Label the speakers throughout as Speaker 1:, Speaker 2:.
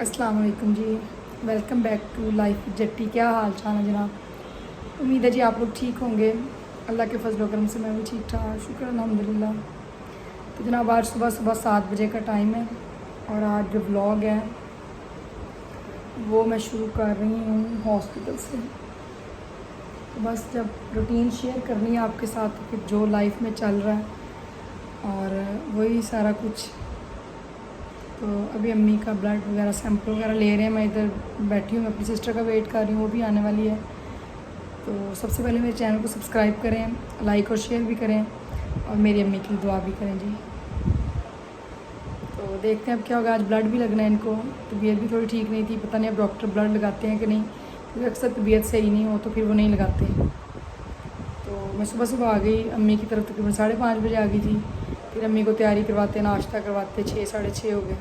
Speaker 1: अस्सलाम वालेकुम जी। Welcome back to life Jatti. क्या हाल चाल है जनाब? उम्मीद है जी आप लोग ठीक होंगे। अल्लाह के फजल करम से मैं भी ठीक ठाक, शुक्र अल्हम्दुलिल्लाह। तो जनाब आज सुबह सुबह 7 बजे का टाइम है और आज जो व्लॉग है वो मैं शुरू कर रही हूँ हॉस्पिटल से। तो बस जब रूटीन शेयर करनी है आपके साथ तो फिर जो लाइफ में चल रहा है और वही सारा कुछ। तो अभी अम्मी का ब्लड वगैरह सैंपल वगैरह ले रहे हैं। मैं इधर बैठी हूँ, अपनी सिस्टर का वेट कर रही हूँ, वो भी आने वाली है। तो सबसे पहले मेरे चैनल को सब्सक्राइब करें, लाइक और शेयर भी करें और मेरी अम्मी की दुआ भी करें जी। तो देखते हैं अब क्या होगा। आज ब्लड भी लगना है इनको। तबीयत भी थोड़ी ठीक नहीं थी, पता नहीं अब डॉक्टर ब्लड लगाते हैं कि नहीं, क्योंकि अक्सर तबीयत सही नहीं हो तो फिर वो नहीं लगाते। तो मैं सुबह सुबह आ गई अम्मी की तरफ, तकरीबन 5:30 बजे आ गई थी। फिर अम्मी को तैयारी करवाते, नाश्ता करवाते 6 साढ़े 6 हो गए।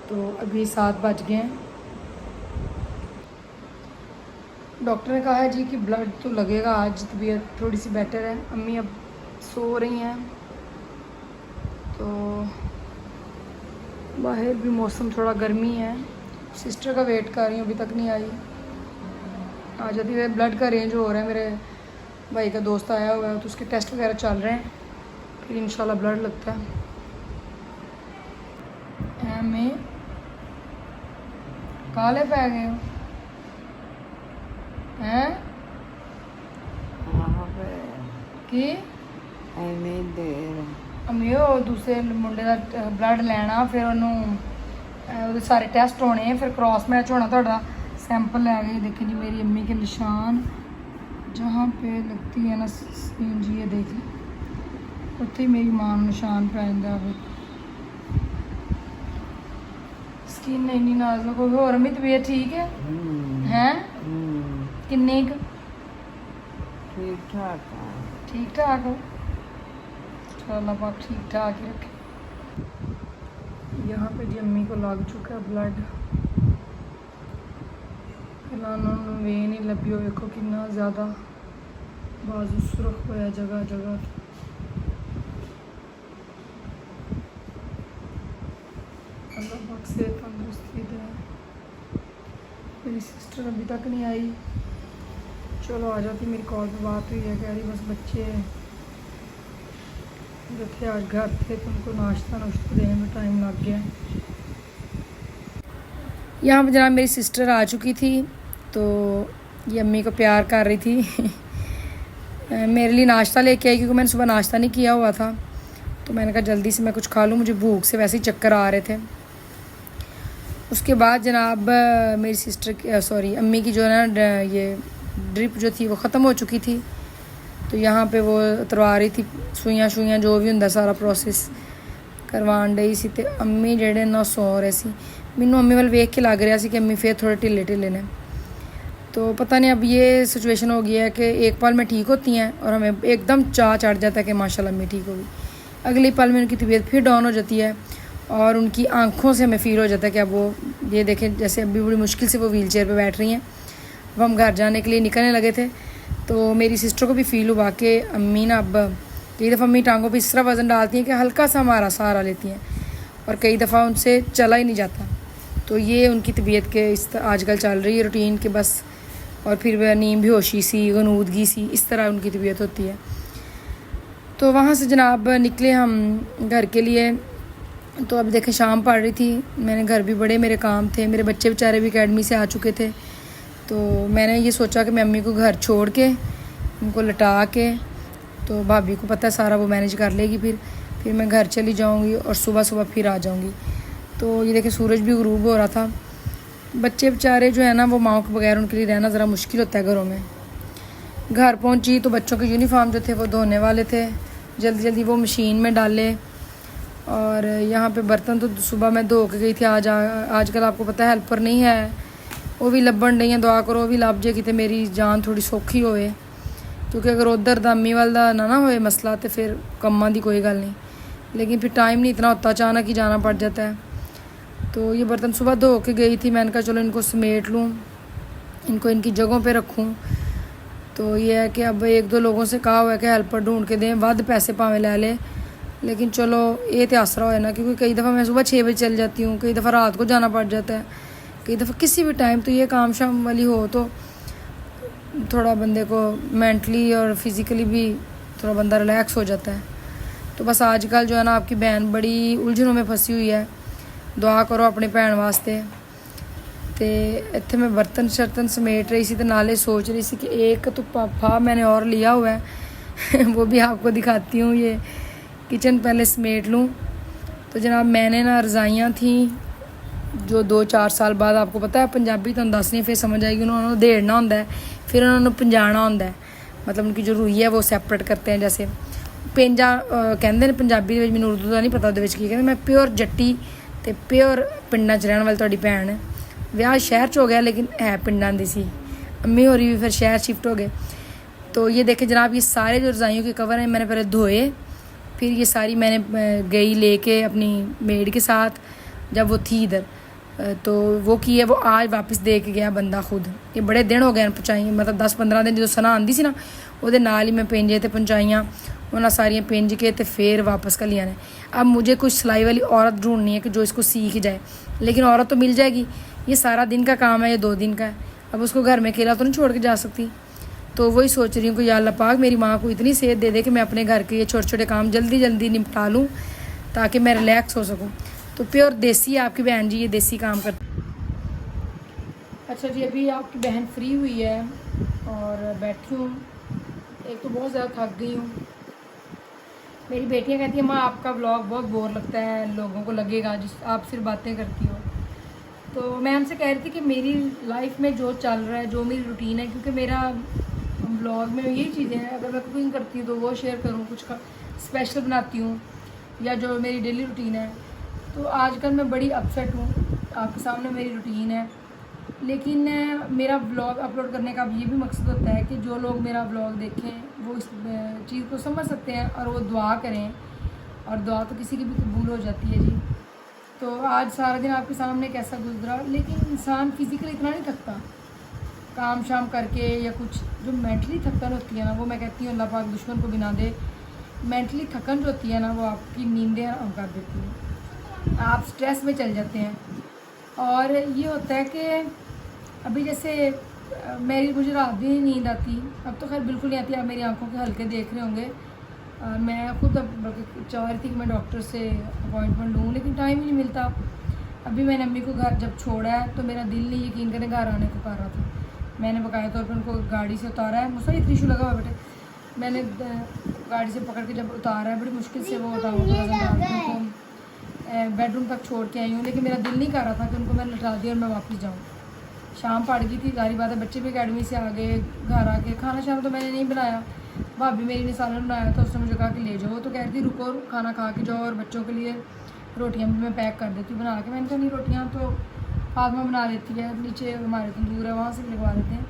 Speaker 1: तो अभी 7 बज गए हैं। डॉक्टर ने कहा है जी कि ब्लड तो लगेगा आज, तबीयत थोड़ी सी बेटर है। अम्मी अब सो रही हैं। तो बाहर भी मौसम थोड़ा गर्मी है। सिस्टर का वेट कर रही हूँ, अभी तक नहीं आई। आ जाती है। ब्लड का रेंज हो रहा है, मेरे भाई का दोस्त आया हुआ है तो उसके टेस्ट वगैरह चल रहे हैं, फिर इंशाल्लाह ब्लड लगता है। मैं काले पै गए हो हैं कि अम्मी ਉਹ दूसरे मुंडे ਦਾ ब्लड ਲੈਣਾ, फिर ਉਹਨੂੰ ਉਹਦੇ सारे टेस्ट होने, फिर क्रॉस मैच होना। ਤੁਹਾਡਾ सैंपल ले गए। देखें जी मेरी अम्मी के निशान जहाँ पे लगती है ना स्क्रीन जी, ये देखें उत्थे ही मेरी मां ਨੂੰ निशान पै ਜਾਂਦਾ है। स्किन इन्नी नाजुक हो गई। और अम्मी तबीयत ठीक है हैं? किन्नी क ठीक ठाक हो? चलो अल्लाह पाक ठीक ठाक ही रखे। यहाँ पे जी अम्मी को लग चुका है ब्लड। फिलहाल वे नहीं लभी हो, देखो कितना ज़्यादा बाजू सुरख होया जगह जगह। अल्लाह पाक से तंदुरुस्ती दे। मेरी सिस्टर अभी तक नहीं आई। चलो आ जाती, मेरी कॉल पे बात हुई है, कह रही बस बच्चे जो थे आज घर थे तो उनको नाश्ता देने में टाइम लग गया। यहाँ पर जनाब मेरी सिस्टर आ चुकी थी, तो ये अम्मी को प्यार कर रही थी। मेरे लिए नाश्ता लेके आई, क्योंकि मैंने सुबह नाश्ता नहीं किया हुआ था। तो मैंने कहा जल्दी से मैं कुछ खा लूँ, मुझे भूख से वैसे ही चक्कर आ रहे थे। उसके बाद जनाब मेरी सिस्टर सॉरी अम्मी की जो है ना ये ड्रिप जो थी वो ख़त्म हो चुकी थी। तो यहाँ पे वो उतरवा रही थी सुइयां शुइयां, जो भी हुंदा सारा प्रोसेस करवान डई सी। ते अम्मी जेड़े ना सौ रहे सी। मैनू अम्मी वाल वेख के लग रहा सी कि अम्मी फिर थोड़े ढिले ढिले ने। तो पता नहीं अब ये सिचुएशन हो गई है कि एक पल में ठीक होती हैं और हमें एकदम चाह चढ़ जाता है कि माशाल्लाह अम्मी ठीक होगी। अगली पल में उनकी तबीयत फिर डाउन हो जाती है और उनकी आंखों से हमें फील हो जाता है कि अब वो ये देखें जैसे अभी बड़ी मुश्किल से वो व्हील चेयर पर बैठ रही हैं। अब हम घर जाने के लिए निकलने लगे थे, तो मेरी सिस्टर को भी फ़ील हुआ कि अम्मी ना अब कई दफ़ा अम्मी टांगों पे इस तरह वज़न डालती हैं कि हल्का सा हमारा सहारा लेती हैं और कई दफ़ा उनसे चला ही नहीं जाता। तो ये उनकी तबीयत के आजकल चल रही है रूटीन के बस। और फिर वह नींद बेहोशी सी, गनूदगी सी, इस तरह उनकी तबीयत होती है। तो वहाँ से जनाब निकले हम घर के लिए। तो अब देखें शाम पड़ रही थी, मैंने घर भी बड़े मेरे काम थे, मेरे बच्चे बेचारे भी अकेडमी से आ चुके थे। तो मैंने ये सोचा कि मैं अम्मी को घर छोड़ के उनको लटा के, तो भाभी को पता है सारा वो मैनेज कर लेगी, फिर मैं घर चली जाऊंगी और सुबह सुबह फिर आ जाऊंगी। तो ये देखे सूरज भी गुरूब हो रहा था। बच्चे बेचारे जो है ना वो माँ के बगैर उनके लिए रहना ज़रा मुश्किल होता है घरों में। घर पहुँची तो बच्चों के यूनिफॉर्म जो थे वो धोने वाले थे, जल्दी जल्दी वो मशीन में डाले। और यहाँ पे बर्तन तो सुबह मैं धो के गई थी। आजकल आपको पता है हेल्पर नहीं है, वो भी लभन नहीं है। दुआ करो वो भी लभ जे कि मेरी जान थोड़ी सौखी होए, क्योंकि अगर उधर दा अम्मी वाल दा ना होए मसला तो फिर कम्मा दी कोई गल नहीं। लेकिन फिर टाइम नहीं इतना होता, अचानक ही जाना पड़ जाता है। तो ये बर्तन सुबह धो के गई थी, मैंने कहा चलो इनको समेट लूँ, इनको इनकी जगहों पे रखूँ। तो ये है कि अब 1-2 लोगों से कहा हुआ है कि हेल्पर ढूंढ के दें, वध पैसे भावें ले ले, लेकिन चलो ये तो आसरा हो ना, क्योंकि कई दफ़ा मैं सुबह 6 बजे चल जाती हूँ, कई दफ़ा रात को जाना पड़ जाता है। कई दफ़ा किसी भी टाइम तो ये काम शाम वाली हो तो थोड़ा बंदे को मेंटली और फिज़िकली भी थोड़ा बंदा रिलैक्स हो जाता है। तो बस आजकल जो है ना आपकी बहन बड़ी उलझनों में फंसी हुई है, दुआ करो अपनी भैन वास्ते। तो इत्थे मैं बर्तन शर्तन समेट रही थी तो नाले सोच रही थी कि एक तो पापा मैंने और लिया हुआ है वो भी आपको दिखाती हूँ। ये किचन पहले समेट लूँ। तो जनाब मैंने ना रज़ाइयाँ थी जो 2-4 साल बाद, आपको पता है पंजाबी तो दस नहीं फिर समझ आएगी, उन्होंने देड़ना होंदा है फिर उन्होंने पंजाना होंदा है, मतलब उनकी जो रूई है वो सैपरेट करते हैं। जैसे पेंजा कहते हैं पंजाबी में, मैंने उर्दू का नहीं पता उहदे की कहते। मैं प्योर जट्टी ते प्योर पिंडां च रहने वाली तुहाडी भैन, विआह शहर च हो गया लेकिन है पिंडां दी सी। अम्मी होरी भी फिर शहर शिफ्ट हो गए। तो ये देखें जनाब, ये सारे जो रज़ाइयों के कवर हैं मैंने पहले धोए, फिर ये सारी मैंने गई लेके अपनी मेड के साथ, जब वो थी इधर तो वो की है वो आज वापस दे के गया बंदा खुद। ये बड़े दिन हो गए पहुँचाई, मतलब 10-15 दिन जो सना आती सी ना वो नाल ही मैं पेंजे तो पहुँचाइयाँ, उन्हें सारियाँ पेंज के तो फिर वापस कर लिया ने। अब मुझे कुछ सिलाई वाली औरत ढूंढनी है कि जो इसको सीख जाए, लेकिन औरत तो मिल जाएगी, ये सारा दिन का काम है, ये 2 दिन का है। अब उसको घर में अकेला तो नहीं छोड़ के जा सकती। तो वही सोच रही हूँ कि या अल्लाह पाक मेरी माँ को इतनी सेहत दे दे कि मैं अपने घर के ये छोटे छोटे काम जल्दी जल्दी निपटा लूँ ताकि मैं रिलैक्स हो सकूँ। तो प्योर देसी है आपकी बहन जी, ये देसी काम करती। अच्छा जी, अभी आपकी बहन फ्री हुई है और बैठी हूँ। एक तो बहुत ज़्यादा थक गई हूँ। मेरी बेटियाँ कहती हैं माँ आपका व्लॉग बहुत बोर लगता है, लोगों को लगेगा जिस आप सिर्फ बातें करती हो। तो मैं उनसे कह रही थी कि मेरी लाइफ में जो चल रहा है, जो मेरी रूटीन है, क्योंकि मेरा व्लॉग में यही चीज़ें हैं। अगर मैं कुकिंग करती हूँ तो वो शेयर करूँ, कुछ स्पेशल बनाती हूँ या जो मेरी डेली रूटीन है। तो आजकल मैं बड़ी अपसेट हूँ, आपके सामने मेरी रूटीन है, लेकिन मेरा व्लॉग अपलोड करने का ये भी मकसद होता है कि जो लोग मेरा व्लॉग देखें वो इस चीज़ को समझ सकते हैं और वो दुआ करें, और दुआ तो किसी की भी कबूल हो जाती है जी। तो आज सारा दिन आपके सामने कैसा गुजरा, लेकिन इंसान फिज़िकली इतना नहीं थकता काम शाम करके, या कुछ जो मेंटली थकन होती है ना, वो मैं कहती हूँ अल्लाह पाक दुश्मन को बिना दे। मेंटली थकन जो होती है ना वो आपकी नींदें हराम कर देती है, आप स्ट्रेस में चल जाते हैं। और ये होता है कि अभी जैसे मुझे रात भी नहीं नींद आती, अब तो खैर बिल्कुल नहीं आती, आप मेरी आंखों के हल्के देख रहे होंगे। मैं खुद अब चाह रही थी कि मैं डॉक्टर से अपॉइंटमेंट लूँ, लेकिन टाइम ही नहीं मिलता। अभी मैंने अम्मी को घर जब छोड़ा है तो मेरा दिल नहीं यकीन करने घर आने को कर रहा था। मैंने बकाया तौर पर उनको गाड़ी से उतारा है, मुझसे इतना इशू लगा हुआ बेटे, मैंने गाड़ी से पकड़ के जब उतारा है, बड़ी मुश्किल से वो उतारा उनको बेडरूम तक छोड़ के आई हूँ। लेकिन मेरा दिल नहीं कर रहा था कि उनको मैं लौटा दिया और मैं वापस जाऊँ। शाम पड़ गई थी, जारी बात है, बच्चे भी अकेडमी से आ गए, घर आके खाना शाम तो मैंने नहीं बनाया, भाभी मेरी ने सालन बनाया था। उसने मुझे कहा कि ले जाओ, तो कह रही थी रुको खाना खा के जाओ और बच्चों के लिए रोटियां भी मैं पैक कर देती हूँ बना के। मैंने कहा नहीं, रोटियाँ तो फातिमा बना लेती है, नीचे हमारे तंदूर है वहाँ से लगवा लेते हैं।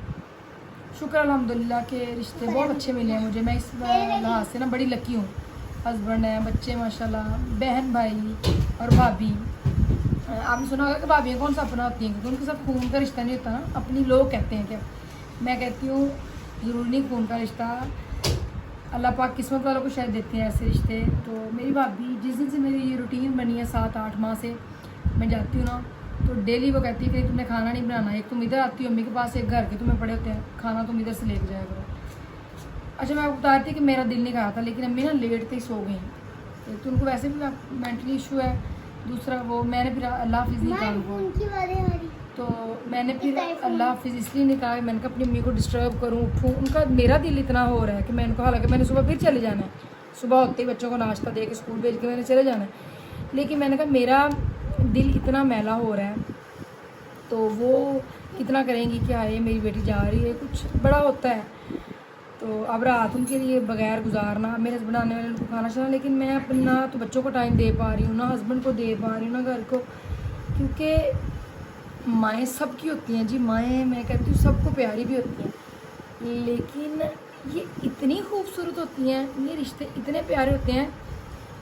Speaker 1: शुक्र अल्हम्दुलिल्लाह के रिश्ते बहुत अच्छे मिले हैं मुझे, मैं इस लिहाज से ना बड़ी लकी हूँ। हस्बैंड है, बच्चे माशाल्लाह, बहन भाई और भाभी। आपने सुना होगा कि भाभियाँ कौन सा अपना होती हैं, क्योंकि उनके साथ खून का रिश्ता नहीं होता ना, अपनी लोग कहते हैं। क्या मैं कहती हूँ ज़रूरी नहीं खून का रिश्ता, अल्लाह पाक किस्मत वालों को शायद देते हैं ऐसे रिश्ते। तो मेरी भाभी जिस दिन से मेरी ये रूटीन बनी है 7-8 माह से, मैं जाती हूँ ना तो डेली वो कहती है कि तुमने खाना नहीं बनाना, एक तुम इधर आती हो अम्मी के पास, एक घर के तुम्हें पड़े होते हैं, खाना तुम इधर से लेके जाया करो। अच्छा मैं आपको बता रही थी कि मेरा दिल नहीं कहा था, लेकिन अम्मी ना लेट ही सो गई। तो उनको वैसे भी मेंटली इशू है, दूसरा वो मैंने फिर अल्लाह हाफिज़ नहीं कहा, तो मैंने फिर अल्लाह हाफिज़ इसलिए नहीं कहा, मैंने कहा अपनी अम्मी को डिस्टर्ब करूँ, उठूँ, उनका मेरा दिल इतना हो रहा है कि मैं उनको, हालांकि मैंने सुबह फिर चले जाना है, सुबह होते ही बच्चों को नाश्ता दे के स्कूल भेज के मैंने चले जाना है, लेकिन मैंने कहा मेरा दिल इतना मैला हो रहा है, तो वो कितना करेंगी कि आए मेरी बेटी जा रही है, कुछ बड़ा होता है। तो अब रात उनके लिए बगैर गुजारना, मेरे हस्बैंड आने वाले उनको खाना चाहिए, लेकिन मैं अपना तो बच्चों को टाइम दे पा रही हूँ ना, हस्बैंड को दे पा रही हूँ ना, घर को, क्योंकि माएँ सबकी होती हैं जी, माएँ मैं कहती हूँ सबको प्यारी भी होती हैं, लेकिन ये इतनी खूबसूरत होती हैं, ये रिश्ते इतने प्यारे होते हैं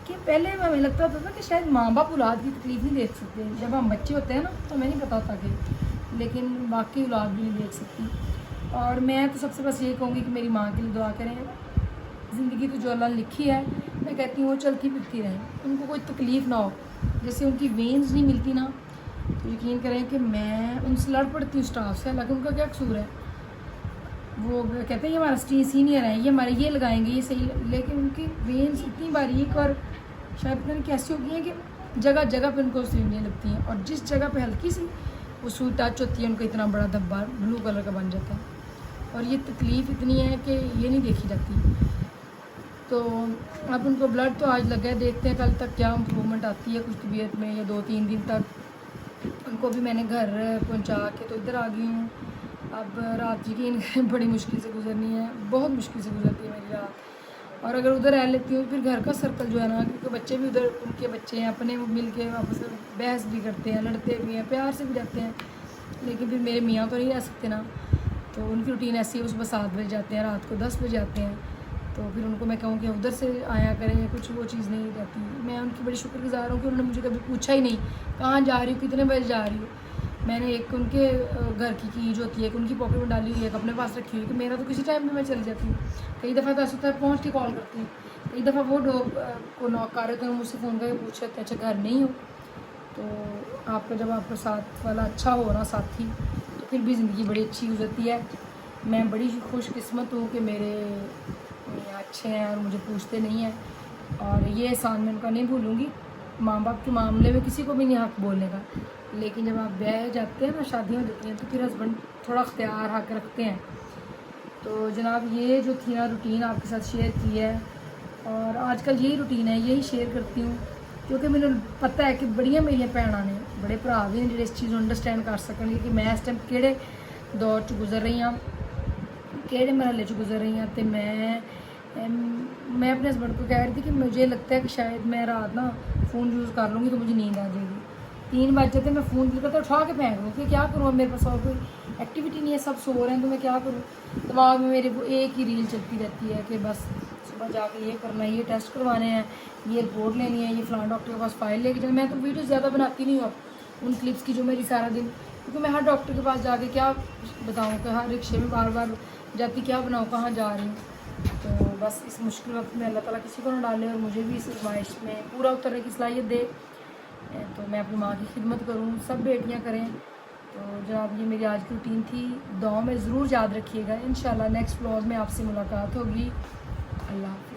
Speaker 1: कि पहले हमें लगता था कि शायद माँ बाप औलाद की तकलीफ़ नहीं देख सकते, जब हम बच्चे होते हैं ना तो हमें नहीं पता होता कि, लेकिन बाकी औलाद भी नहीं देख सकती। और मैं तो सबसे बस यही कहूँगी कि मेरी माँ के लिए दुआ करें, ज़िंदगी तो जो अल्लाह ने लिखी है, मैं कहती हूँ वो चलती फिरती रहे, उनको कोई तकलीफ़ ना हो। जैसे उनकी वेन्स नहीं मिलती ना, तो यकीन करें कि मैं उनसे लड़ पड़ती हूँ स्टाफ से, हालांकि उनका क्या कसूर है। वो कहते हैं ये हमारा सीनियर है, ये हमारे ये लगाएंगे ये सही, लेकिन उनकी वेन्स इतनी बारीक और शायद पता नहीं कैसी होती हैं कि जगह जगह पे उनको सुइयाँ लगती हैं, और जिस जगह पे हल्की सी वो सुई टच होती है उनको इतना बड़ा धब्बा ब्लू कलर का बन जाता है, और ये तकलीफ़ इतनी है कि ये नहीं देखी जाती। तो अब उनको ब्लड तो आज लगा है, देखते हैं कल तक क्या इम्प्रूवमेंट आती है कुछ तबीयत में, या 2-3 दिन तक। उनको भी मैंने घर पहुंचा के तो इधर आ गई हूँ। अब रात यकीन बड़ी मुश्किल से गुजरनी है, बहुत मुश्किल से गुजरती है मेरी रात। और अगर उधर रह लेती हूँ फिर घर का सर्कल जो है ना, क्योंकि बच्चे भी उधर उनके बच्चे हैं अपने, मिल के आपस में बहस भी करते हैं, लड़ते भी हैं, प्यार से भी रहते हैं, लेकिन फिर मेरे मियाँ तो नहीं रह सकते ना। तो उनकी रूटीन ऐसी है, सुबह 7 बजे जाते हैं, रात को 10 बजे आते हैं। तो फिर उनको मैं कहूँ कि उधर से आया करें, कुछ वो चीज़ नहीं रहती। मैं उनकी बड़ी शुक्रगुजार हूँ कि उन्होंने मुझे कभी पूछा ही नहीं कहाँ जा रही हो, कितने बजे जा रही हो। मैंने एक उनके घर की जो होती है कि उनकी पॉकेट में डाली हुई है, एक अपने पास रखी हुई है कि मेरा तो किसी टाइम भी मैं चली जाती हूँ। कई दफ़ा तो ऐसा होता है पहुँच के कॉल करती हूँ, कई दफ़ा वो को नॉक कर रहे थे, मुझसे फ़ोन करके पूछ रहे थे अच्छा घर नहीं हो। तो आपका जब आपका साथ वाला अच्छा हो ना साथी, तो फिर भी ज़िंदगी बड़ी अच्छी गुजरती है। मैं बड़ी खुशकिस्मत हूँ कि मेरे अच्छे हैं और मुझे पूछते नहीं हैं, और ये एहसान मैं उनका नहीं भूलूँगी। माँ बाप के मामले में किसी को भी नहीं हक़ बोलने का, लेकिन जब आप ब्याह जाते हैं ना, शादियाँ हो जाती हैं, तो फिर हस्बैंड थोड़ा अख्तियार हक़ रखते हैं। तो जनाब ये जो थी ना रूटीन आपके साथ शेयर की है, और आजकल यही रूटीन है, यही शेयर करती हूँ, क्योंकि मैंने पता है कि बड़िया मेरिया भैनां ने, बड़े भरा भी ने जिहड़े इस चीज़ अंडरस्टैंड कर सकणगे कि मैं इस टाइम किहड़े दौर च गुजर रही हाँ, किहड़े मरहले च गुजर रही हाँ। तो मैं अपने हस्बैंड को कह रही थी कि मुझे लगता है कि शायद मैं रात ना फ़ोन यूज़ कर लूँगी तो मुझे नींद आ जाएगी। 3 बज जाते मैं फ़ोन यूज़ करता उठा के फेंक दूँ कि क्या करूँ, अब मेरे पास और कोई एक्टिविटी नहीं है, सब सो रहे हैं तो मैं क्या करूँ। दिमाग में मेरे को एक ही रील चलती रहती है कि बस सुबह जाके ये करना है, ये टेस्ट करवाने हैं, ये रिपोर्ट लेनी है, ये फ़लाँ डॉक्टर के पास फ़ाइल लेके जाना। मैं तो वीडियो ज़्यादा बनाती नहीं हूँ अब उन क्लिप्स की जो मेरी सारा दिन, क्योंकि मैं हर डॉक्टर के पास जाके क्या बताऊँ कि हर रिक्शे में बार बार जाती क्या बनाऊँ, कहाँ जा रही हूँ। तो बस इस मुश्किल वक्त में अल्लाह ताला किसी को ना डाले और मुझे भी इस आज़माइश में पूरा उतरने की सलाहियत दे, तो मैं अपनी माँ की खिदमत करूँ, सब बेटियाँ करें। तो जनाब ये मेरी आज की रूटीन थी, दुआ में ज़रूर याद रखिएगा। इंशाल्लाह नेक्स्ट व्लॉग में आपसे मुलाकात होगी। अल्लाह हाफ़िज़।